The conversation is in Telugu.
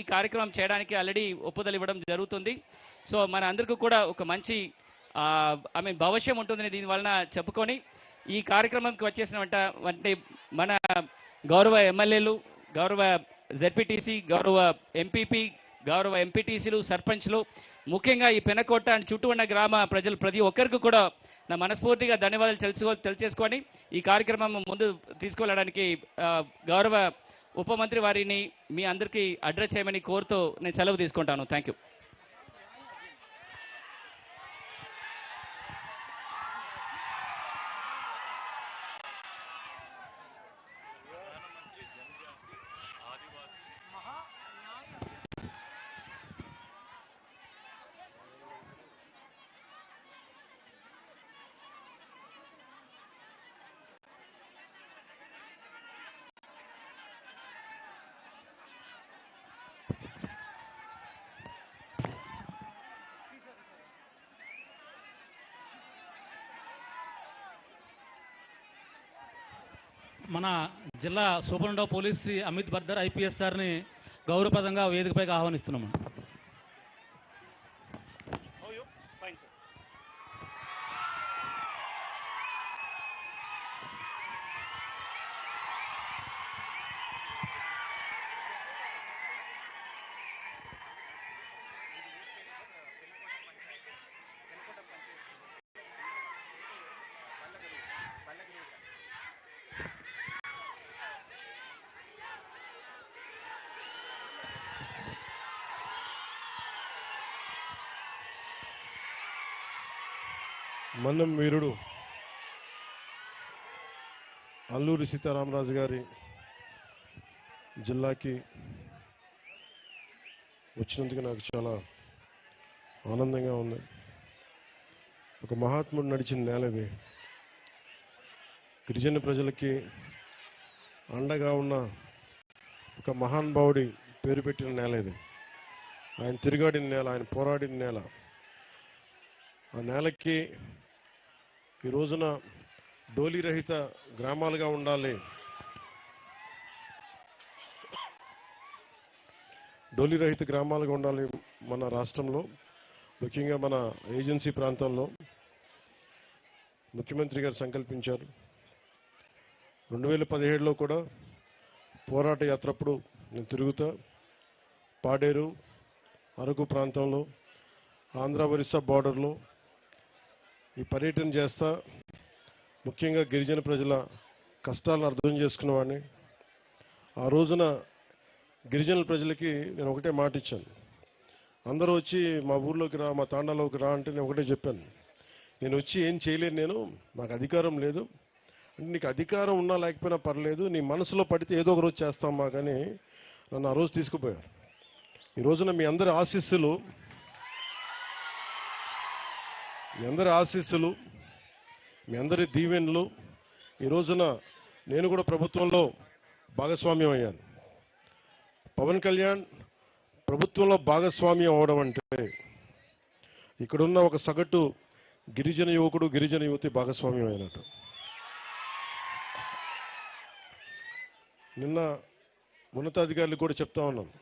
ఈ కార్యక్రమం చేయడానికి ఆల్రెడీ ఒప్పుదల ఇవ్వడం జరుగుతుంది. సో మన అందరికీ కూడా ఒక మంచి భవిష్యం ఉంటుందని దీని వలన చెప్పుకొని ఈ కార్యక్రమంకి వచ్చేసినటువంటి మన గౌరవ ఎమ్మెల్యేలు, గౌరవ జెడ్పీటీసీ, గౌరవ ఎంపీపీ, గౌరవ ఎంపీటీసీలు, సర్పంచ్లు, ముఖ్యంగా ఈ పెనకోట అండ్ చుట్టూ ఉన్న గ్రామ ప్రజలు ప్రతి ఒక్కరికి కూడా నా మనస్ఫూర్తిగా ధన్యవాదాలు తెలియజేసుకొని ఈ కార్యక్రమం ముందు తీసుకెళ్ళడానికి గౌరవ ఉప మంత్రి వారిని మీ అందరికీ అడ్రస్ చేయమని కోరుతూ నేను సెలవు తీసుకుంటాను. Thank you. మన జిల్లా superintendent of police Amit Bardar IPS సార్ని గౌరవప్రదంగా వేదికపైకి ఆహ్వానిస్తున్నాము. మన్నం వీరుడు అల్లూరి సీతారామరాజు గారి జిల్లాకి వచ్చినందుకు నాకు చాలా ఆనందంగా ఉంది. ఒక మహాత్ముడు నడిచిన నేల ఇది. గిరిజన ప్రజలకి అండగా ఉన్న ఒక మహానుభావుడి పేరు పెట్టిన నేల ఇది. ఆయన తిరుగాడిన నేల, ఆయన పోరాడిన నేల. ఆ నేలకి ఈ రోజున డోలీ రహిత గ్రామాలుగా ఉండాలి, డోలీ రహిత గ్రామాలుగా ఉండాలి మన రాష్ట్రంలో, ముఖ్యంగా మన ఏజెన్సీ ప్రాంతాల్లో ముఖ్యమంత్రి గారు సంకల్పించారు. 2017లో కూడా పోరాట యాత్రప్పుడు నేను తిరుగుతా పాడేరు, అరకు ప్రాంతంలో, ఆంధ్ర ఒరిస్సా బార్డర్లో ఈ పర్యటన చేస్తా ముఖ్యంగా గిరిజన ప్రజల కష్టాలను అర్థం చేసుకున్నవాడిని. ఆ రోజున గిరిజనుల ప్రజలకి నేను ఒకటే మాట ఇచ్చాను. అందరూ వచ్చి మా ఊర్లోకి రా, మా తాండాలోకి రా అంటే నేను ఒకటే చెప్పాను, నేను వచ్చి ఏం చేయలేను, నాకు అధికారం లేదు అంటే, నీకు అధికారం ఉన్నా లేకపోయినా పర్లేదు, నీ మనసులో పడితే ఏదో ఒక రోజు చేస్తామా కానీ నన్ను ఆ రోజు తీసుకుపోయారు. ఈ రోజున మీ అందరి ఆశీస్సులు, మీ అందరి దీవెనలు, ఈ రోజున నేను కూడా ప్రభుత్వంలో భాగస్వామ్యం అయ్యాను. పవన్ కళ్యాణ్ ప్రభుత్వంలో భాగస్వామ్యం అవడం అంటే ఇక్కడున్న ఒక సగటు గిరిజన యువకుడు, గిరిజన యువతి భాగస్వామ్యం అయినట్టు. నిన్న ఉన్నతాధికారులు కూడా చెప్తా ఉన్నాను,